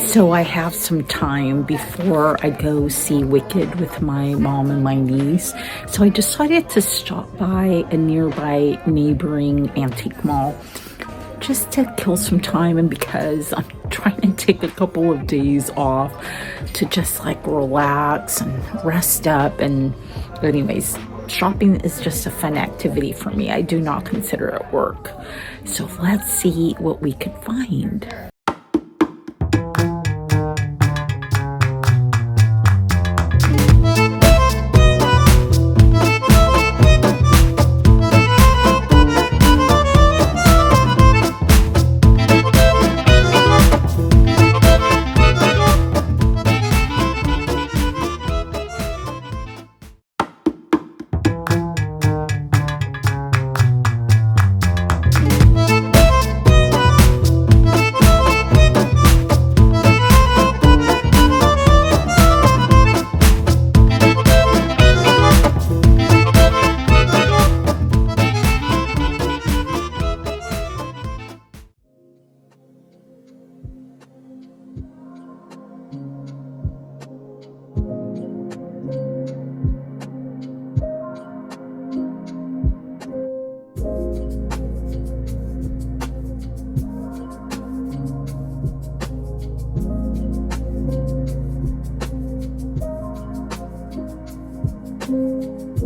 So I have some time before I go see Wicked with my mom and my niece. So I decided to stop by a nearby neighboring antique mall just to kill some time, and because I'm trying to take a couple of days off to just like relax and rest up. And anyways, shopping is just a fun activity for me. I do not consider it work. So let's see what we could find.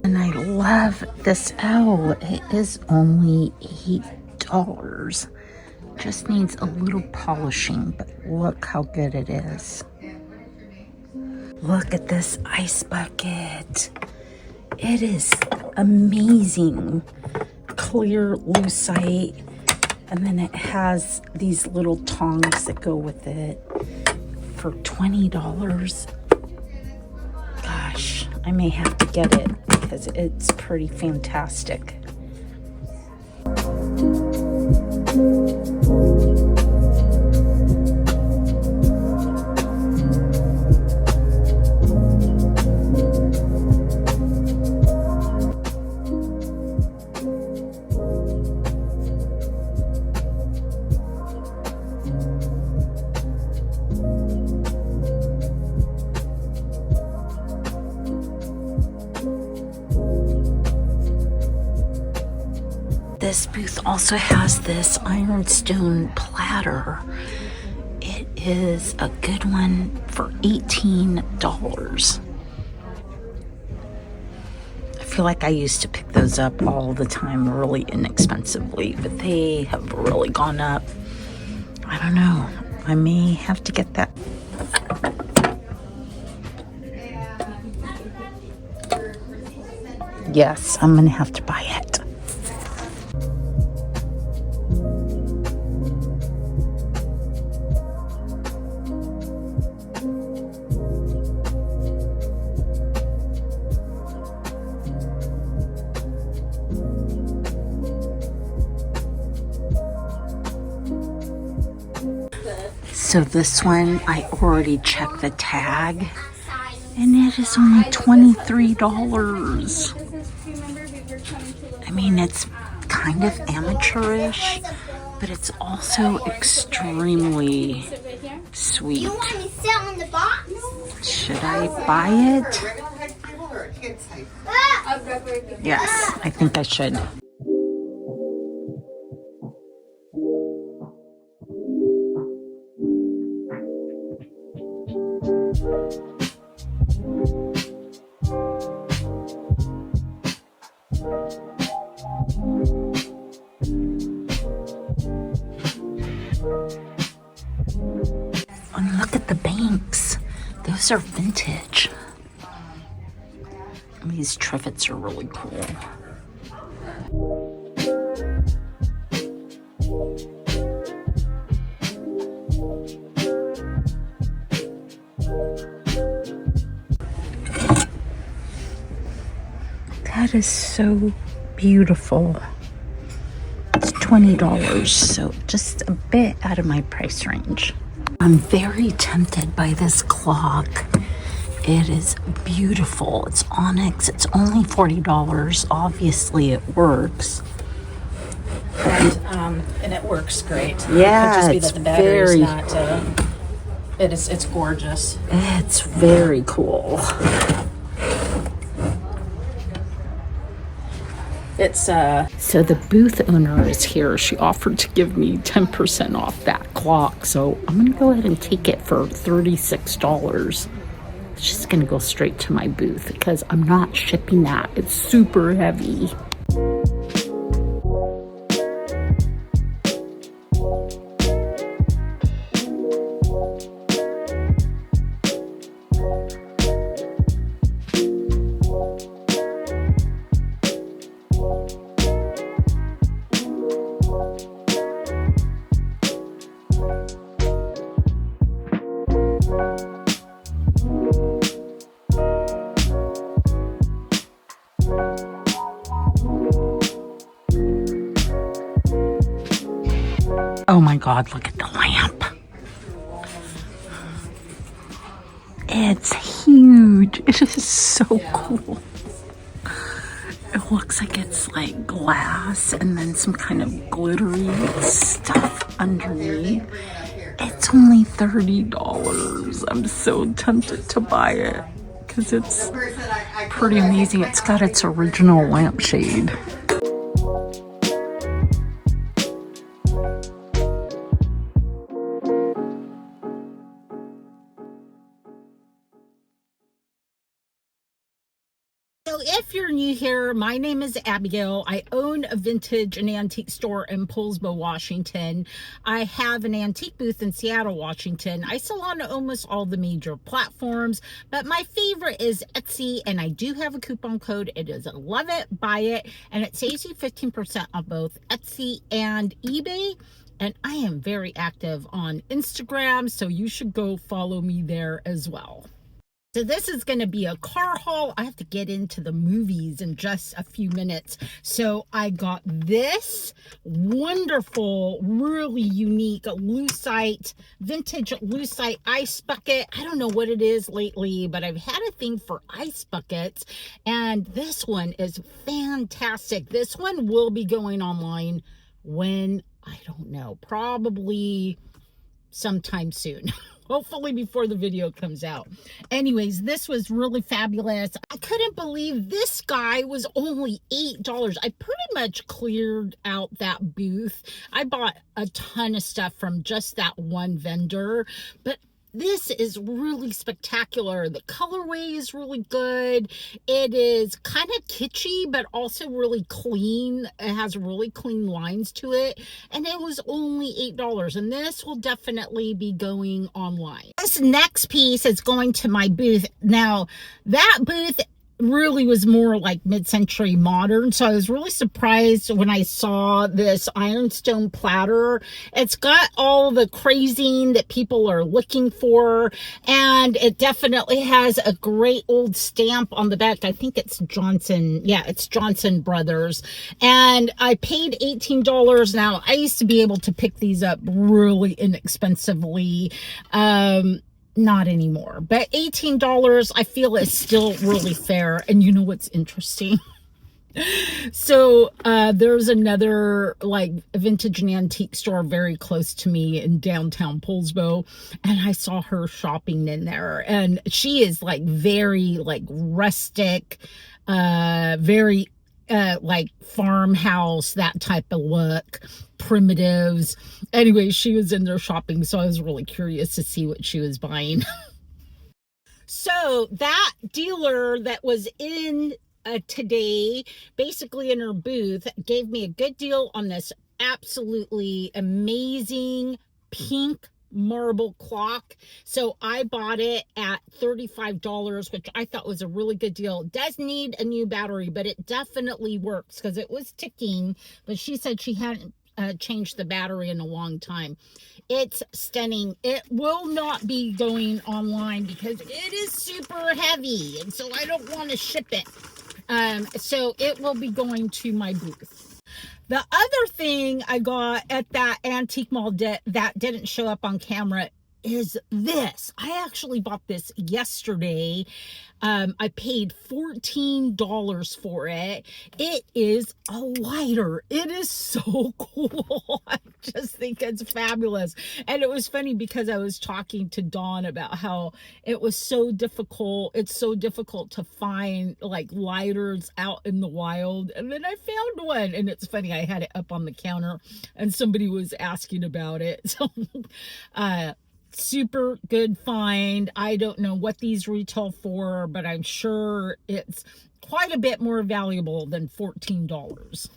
And I love this owl. It is only $8. Just needs a little polishing, but look how good it is. Look at this ice bucket. It is amazing. Clear lucite. And then it has these little tongs that go with it for $20. Gosh, I may have to get it because it's pretty fantastic. This booth also has this ironstone platter. It is a good one for $18. I feel like I used to pick those up all the time really inexpensively, but they have really gone up. I don't know. I may have to get that. Yes, I'm gonna have to buy it. So this one, I already checked the tag, and it is only $23. I mean, it's kind of amateurish, but it's also extremely sweet. You want me to sit on the box? Should I buy it? Yes, I think I should. And look at the banks. Those are vintage. These trivets are really cool. That is so beautiful. It's $20, so just a bit out of my price range. I'm very tempted by this clock. It is beautiful. It's onyx. It's only $40. Obviously, it works. And it works great. Yeah, it could just be it's that the battery's very, not. It's gorgeous. it's very cool. It's So the booth owner is here. She offered to give me 10% off that clock. So I'm going to go ahead and take it for $36. It's just going to go straight to my booth because I'm not shipping that. It's super heavy. Oh my God, look at the lamp. It's huge. It is so cool. It looks like it's like glass and then some kind of glittery stuff underneath. It's only $30. I'm so tempted to buy it because it's pretty amazing. It's got its original lampshade. So if you're new here, my name is Abigail. I own a vintage and antique store in Poulsbo, Washington. I have an antique booth in Seattle, Washington. I sell on almost all the major platforms, but my favorite is Etsy, and I do have a coupon code. It is Love It, Buy It, and it saves you 15% on both Etsy and eBay. And I am very active on Instagram, so you should go follow me there as well. So this is going to be a car haul. I have to get into the movies in just a few minutes. So I got this wonderful, really unique lucite, vintage lucite ice bucket. I don't know what it is lately, but I've had a thing for ice buckets. And this one is fantastic. This one will be going online when, I don't know, probably sometime soon. Hopefully before the video comes out. Anyways, this was really fabulous. I couldn't believe this guy was only $8. I pretty much cleared out that booth. I bought a ton of stuff from just that one vendor, but this is really spectacular. The colorway is really good. It is kind of kitschy, but also really clean. It has really clean lines to it. And it was only $8. And this will definitely be going online. This next piece is going to my booth. Now, that booth really was more like mid-century modern, so I was really surprised when I saw this ironstone platter. It's got all the crazing that people are looking for, and it definitely has a great old stamp on the back. I think it's Johnson. Yeah, it's Johnson Brothers, and I paid $18. Now, I used to be able to pick these up really inexpensively. Not anymore, but $18 I feel is still really fair. And you know what's interesting? So there's another like vintage and antique store very close to me in downtown Poulsbo, and I saw her shopping in there, and she is like very like rustic, very like farmhouse, that type of look, primitives. Anyway, she was in there shopping, so I was really curious to see what she was buying. So that dealer that was in today, basically in her booth, gave me a good deal on this absolutely amazing pink marble clock. So I bought it at $35, which I thought was a really good deal. It does need a new battery, but it definitely works because it was ticking, but she said she hadn't changed the battery in a long time. It's stunning. It will not be going online because it is super heavy, and so I don't want to ship it. So it will be going to my booth. The other thing I got at that antique mall that didn't show up on camera is this. I actually bought this yesterday. I paid $14 for it. It is a lighter. It is so cool. I just think it's fabulous. And it was funny because I was talking to Dawn about how it was so difficult. It's so difficult to find like lighters out in the wild. And then I found one. And it's funny, I had it up on the counter and somebody was asking about it. So, super good find. I don't know what these retail for, but I'm sure it's quite a bit more valuable than $14.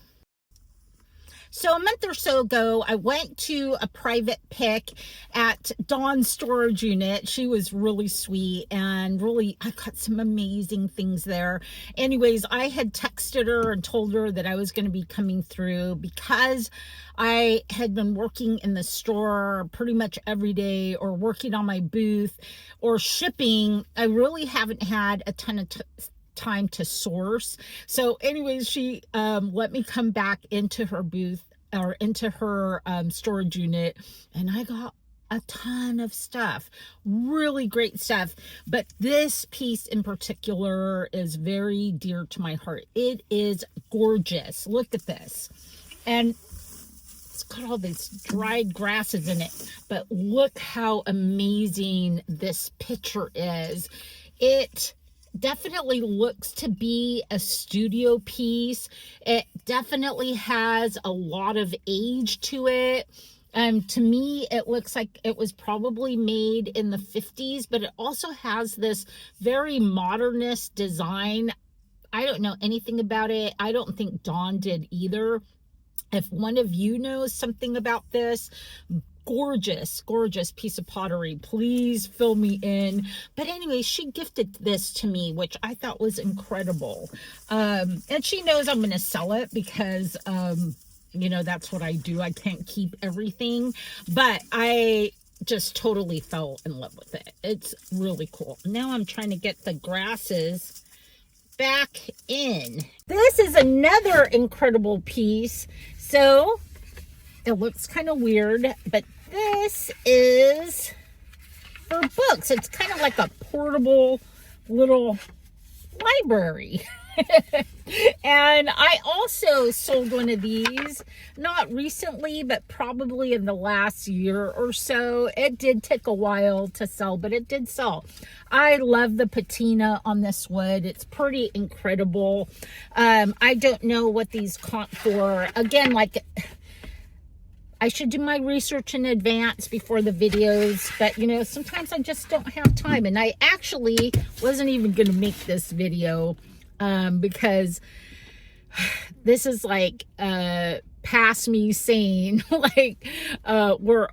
So a month or so ago, I went to a private pick at Dawn's storage unit. She was really sweet and really, I got some amazing things there. Anyways, I had texted her and told her that I was going to be coming through because I had been working in the store pretty much every day or working on my booth or shipping. I really haven't had a ton of time to source. So anyways, she let me come back into her booth or into her storage unit, and I got a ton of stuff, really great stuff. But this piece in particular is very dear to my heart. It is gorgeous. Look at this. And it's got all these dried grasses in it, but look how amazing this picture is. It definitely looks to be a studio piece. It definitely has a lot of age to it. To me, it looks like it was probably made in the 50s, but it also has this very modernist design. I don't know anything about it. I don't think Dawn did either. If one of you knows something about this, gorgeous piece of pottery, please fill me in. But anyway, she gifted this to me, which I thought was incredible. And she knows I'm going to sell it because, you know, that's what I do. I can't keep everything, but I just totally fell in love with it. It's really cool. Now I'm trying to get the grasses back in. This is another incredible piece. So it looks kind of weird, but this is for books. It's kind of like a portable little library. And I also sold one of these, not recently, but probably in the last year or so. It did take a while to sell, but it did sell. I love the patina on this wood. It's pretty incredible. I don't know what these comp for. Again, like, I should do my research in advance before the videos, but you know, sometimes I just don't have time. And I actually wasn't even going to make this video because this is like past me saying like we're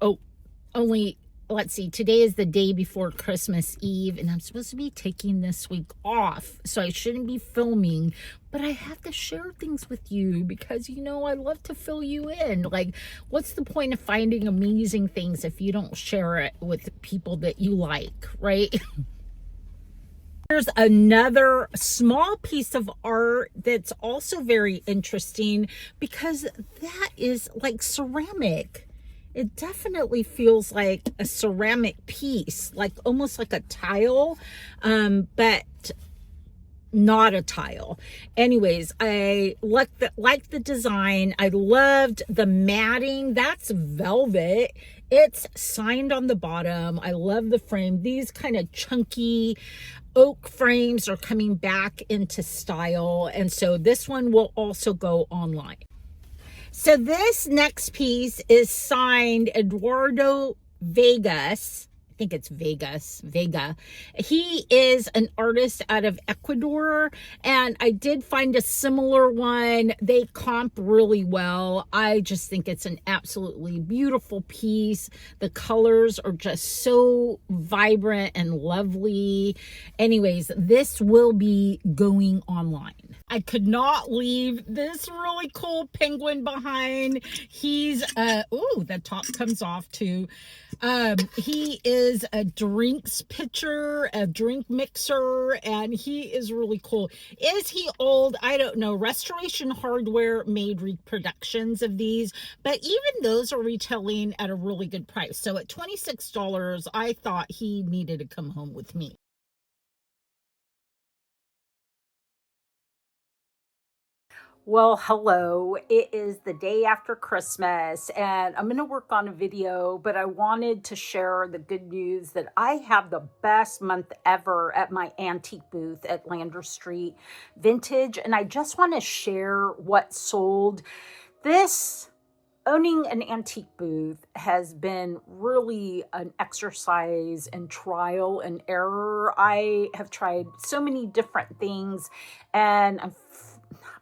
only, let's see, today is the day before Christmas Eve, and I'm supposed to be taking this week off, so I shouldn't be filming, but I have to share things with you because, you know, I love to fill you in. Like, what's the point of finding amazing things if you don't share it with people that you like, right? There's another small piece of art that's also very interesting because that is like ceramic. It definitely feels like a ceramic piece, like almost like a tile, but not a tile. Anyways, I like the design. I loved the matting. That's velvet. It's signed on the bottom. I love the frame. These kind of chunky oak frames are coming back into style, and so this one will also go online. So this next piece is signed Eduardo Vegas. I think it's Vega. He is an artist out of Ecuador, and I did find a similar one. They comp really well. I just think it's an absolutely beautiful piece. The colors are just so vibrant and lovely. Anyways, this will be going online. I could not leave this really cool penguin behind. He's ooh, the top comes off too. He is is a drinks pitcher, a drink mixer, and he is really cool. Is he old? I don't know. Restoration Hardware made reproductions of these, but even those are retailing at a really good price. So at $26, I thought he needed to come home with me. Well, hello. It is the day after Christmas, and I'm going to work on a video, but I wanted to share the good news that I have the best month ever at my antique booth at Lander Street Vintage, and I just want to share what sold. Owning an antique booth has been really an exercise in trial and error. I have tried so many different things, and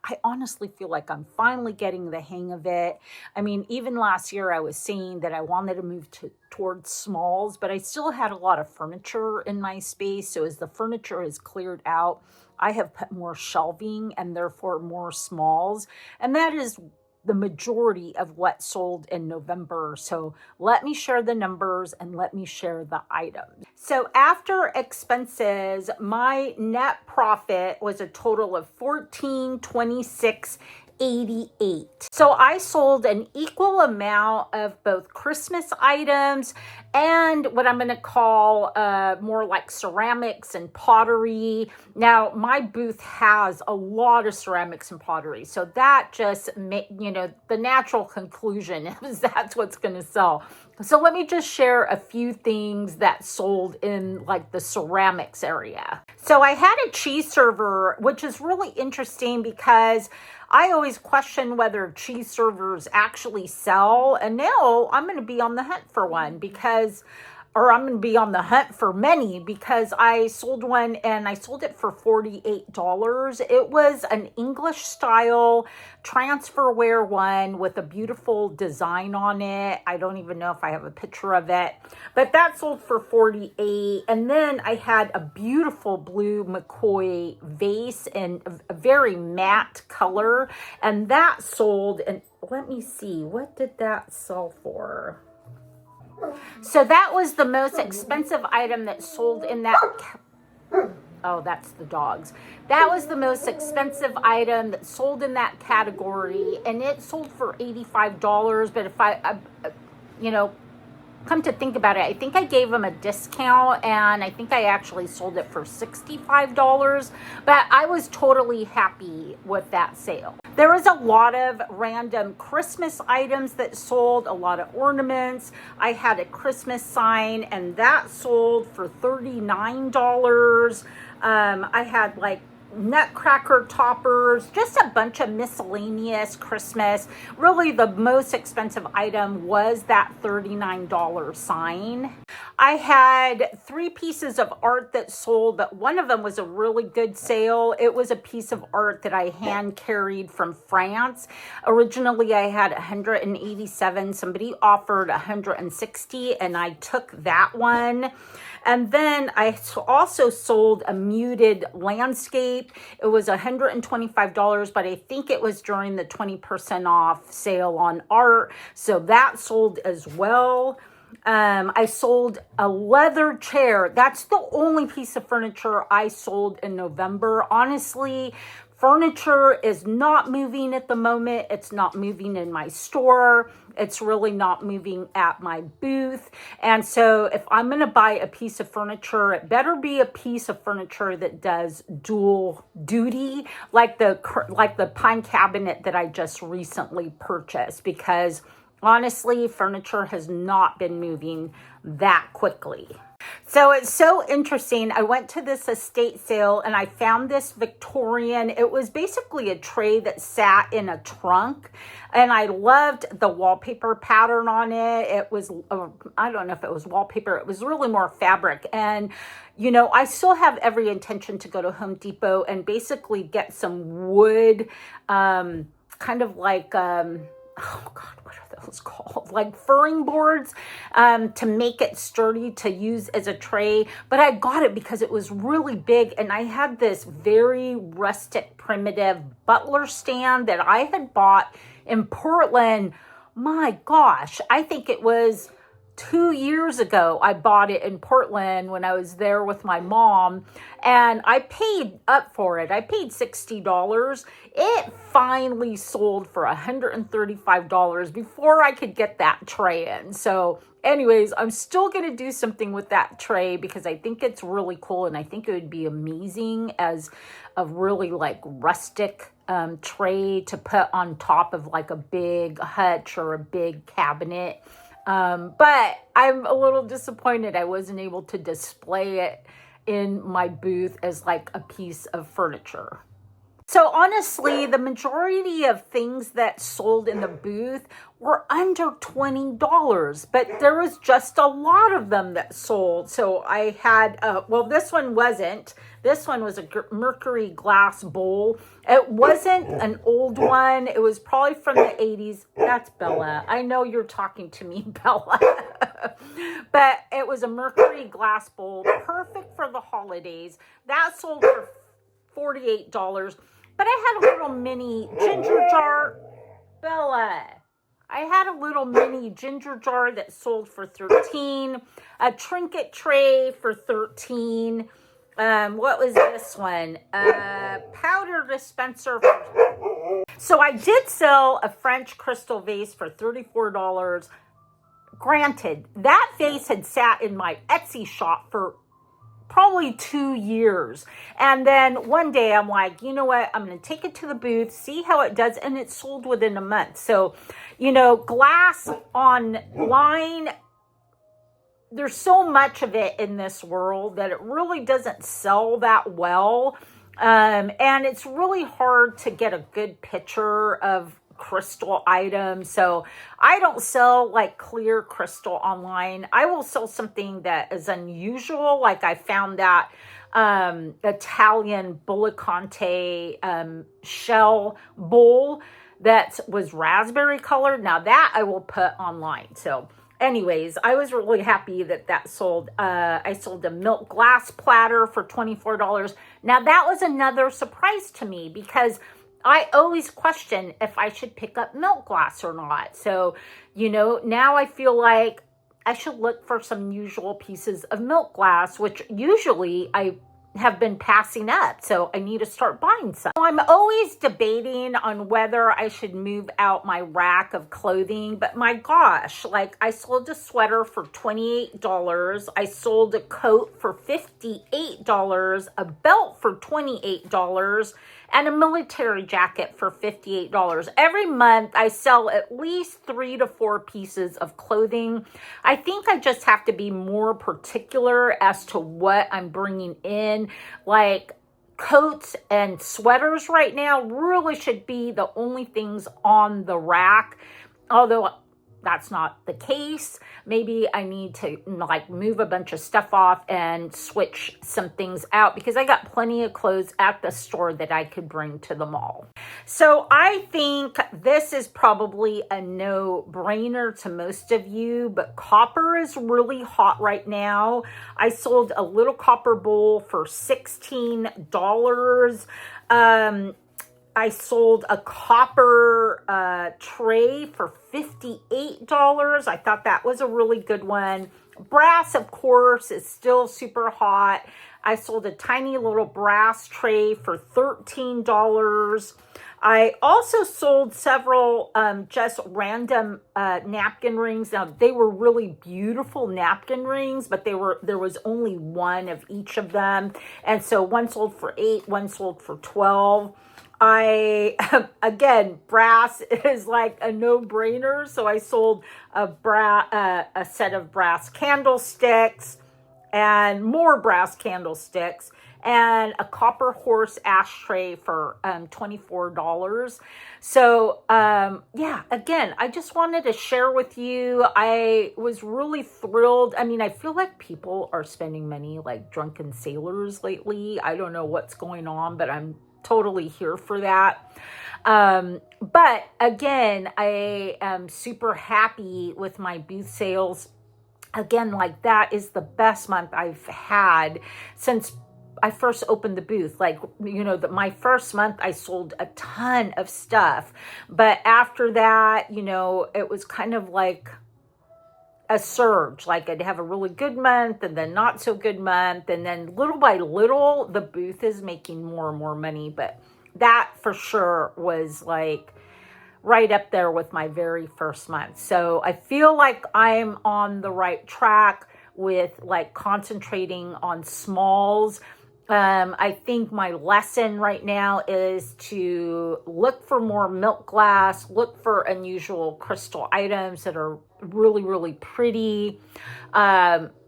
I honestly feel like I'm finally getting the hang of it. I mean, even last year I was saying that I wanted to move towards smalls, but I still had a lot of furniture in my space. So as the furniture is cleared out, I have put more shelving and therefore more smalls. And that is the majority of what sold in November. So let me share the numbers and let me share the items. So after expenses, my net profit was a total of $1426.88. So I sold an equal amount of both Christmas items and what I'm going to call more like ceramics and pottery. Now, my booth has a lot of ceramics and pottery, so that just the natural conclusion is that's what's going to sell. So let me just share a few things that sold in like the ceramics area. So I had a cheese server, which is really interesting because I always question whether cheese servers actually sell. And now I'm going to be on the hunt for one I'm going to be on the hunt for many because I sold one and I sold it for $48. It was an English style transferware one with a beautiful design on it. I don't even know if I have a picture of it, but that sold for $48. And then I had a beautiful blue McCoy vase in a very matte color, and that sold, and let me see, what did that sell for? So that was the most expensive item that sold in that. Oh, that's the dogs. That was the most expensive item that sold in that category, and it sold for $85. But if I come to think about it, I think I gave them a discount, and I think I actually sold it for $65, but I was totally happy with that sale. There was a lot of random Christmas items that sold, a lot of ornaments. I had a Christmas sign, and that sold for $39. I had like nutcracker toppers, just a bunch of miscellaneous Christmas. Really, the most expensive item was that $39 sign. I had 3 pieces of art that sold, but one of them was a really good sale. It was a piece of art that I hand carried from France. Originally, I had 187. Somebody offered 160, and I took that one. And then I also sold a muted landscape. It was $125, but I think it was during the 20% off sale on art. So that sold as well. I sold a leather chair. That's the only piece of furniture I sold in November. Honestly, furniture is not moving at the moment. It's not moving in my store. It's really not moving at my booth. And so if I'm going to buy a piece of furniture, it better be a piece of furniture that does dual duty, like the pine cabinet that I just recently purchased, because honestly, furniture has not been moving that quickly. So it's so interesting. I went to this estate sale and I found this Victorian. It was basically a tray that sat in a trunk, and I loved the wallpaper pattern on it. It was, I don't know if it was wallpaper. It was really more fabric. And, I still have every intention to go to Home Depot and basically get some wood, kind of like, oh God, what are those called? Like furring boards, to make it sturdy to use as a tray. But I got it because it was really big, and I had this very rustic, primitive butler stand that I had bought in Portland. My gosh, I think it was 2 years ago. I bought it in Portland when I was there with my mom, and I paid up for it. I paid $60. It finally sold for $135 before I could get that tray in. So anyways, I'm still going to do something with that tray because I think it's really cool, and I think it would be amazing as a really like rustic tray to put on top of like a big hutch or a big cabinet. But I'm a little disappointed I wasn't able to display it in my booth as like a piece of furniture. So honestly, the majority of things that sold in the booth were under $20, but there was just a lot of them that sold. So I had, well, this one wasn't. This one was a Mercury glass bowl. It wasn't an old one. It was probably from the 80s. That's Bella. I know you're talking to me, Bella. But it was a Mercury glass bowl, perfect for the holidays. That sold for $48. But I had a little mini ginger jar. Bella. I had a little mini ginger jar that sold for $13. A trinket tray for $13. What was this one? Powder dispenser. So I did sell a French crystal vase for $34. Granted, that vase had sat in my Etsy shop for probably 2 years. And then one day I'm like, you know what? I'm going to take it to the booth, see how it does. And it sold within a month. So, you know, glass online, there's so much of it in this world that it really doesn't sell that well. And it's really hard to get a good picture of crystal items. So I don't sell like clear crystal online. I will sell something that is unusual. Like I found that Italian Bullicante shell bowl that was raspberry colored. Now that I will put online. So anyways, I was really happy that that sold. I sold a milk glass platter for $24. Now that was another surprise to me because I always question if I should pick up milk glass or not. So, you know, now I feel like I should look for some usual pieces of milk glass, which usually I have been passing up. So I need to start buying some. I'm always debating on whether I should move out my rack of clothing, but my gosh, like I sold a sweater for $28. I sold a coat for $58, a belt for $28, and a military jacket for $58. Every month I sell at least 3 to 4 pieces of clothing. I think I just have to be more particular as to what I'm bringing in. Like coats and sweaters right now really should be the only things on the rack. Although that's not the case. Maybe I need to like move a bunch of stuff off and switch some things out because I got plenty of clothes at the store that I could bring to the mall. So I think this is probably a no-brainer to most of you, but copper is really hot right now. I sold a little copper bowl for $16. I sold a copper tray for $58. I thought that was a really good one. Brass, of course, is still super hot. I sold a tiny little brass tray for $13. I also sold several just random napkin rings. Now, they were really beautiful napkin rings, but there was only one of each of them. And so one sold for $8, one sold for $12. Again, brass is like a no-brainer. So I sold a set of brass candlesticks and more brass candlesticks and a copper horse ashtray for $24. So yeah, again, I just wanted to share with you. I was really thrilled. I mean, I feel like people are spending money like drunken sailors lately. I don't know what's going on, but I'm totally here for that. But again, I am super happy with my booth sales. Again, like that is the best month I've had since I first opened the booth. Like, you know, my first month I sold a ton of stuff. But after that, you know, it was kind of like a surge. Like I'd have a really good month and then not so good month. And then little by little, the booth is making more and more money. But that for sure was like right up there with my very first month. So I feel like I'm on the right track with like concentrating on smalls. I think my lesson right now is to look for more milk glass, look for unusual crystal items that are really, really pretty.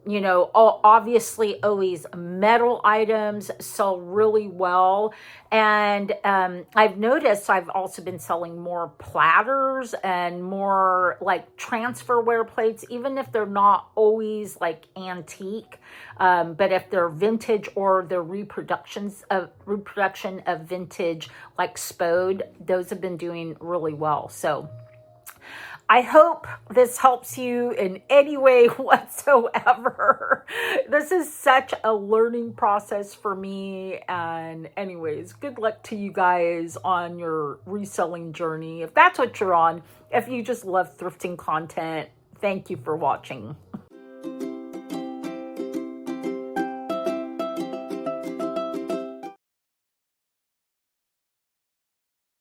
You know, obviously always metal items sell really well. And I've noticed I've also been selling more platters and more like transferware plates, even if they're not always like antique. But if they're vintage or they're reproduction of vintage like Spode, those have been doing really well. So I hope this helps you in any way whatsoever. This is such a learning process for me. And anyways, good luck to you guys on your reselling journey. If that's what you're on, if you just love thrifting content, thank you for watching.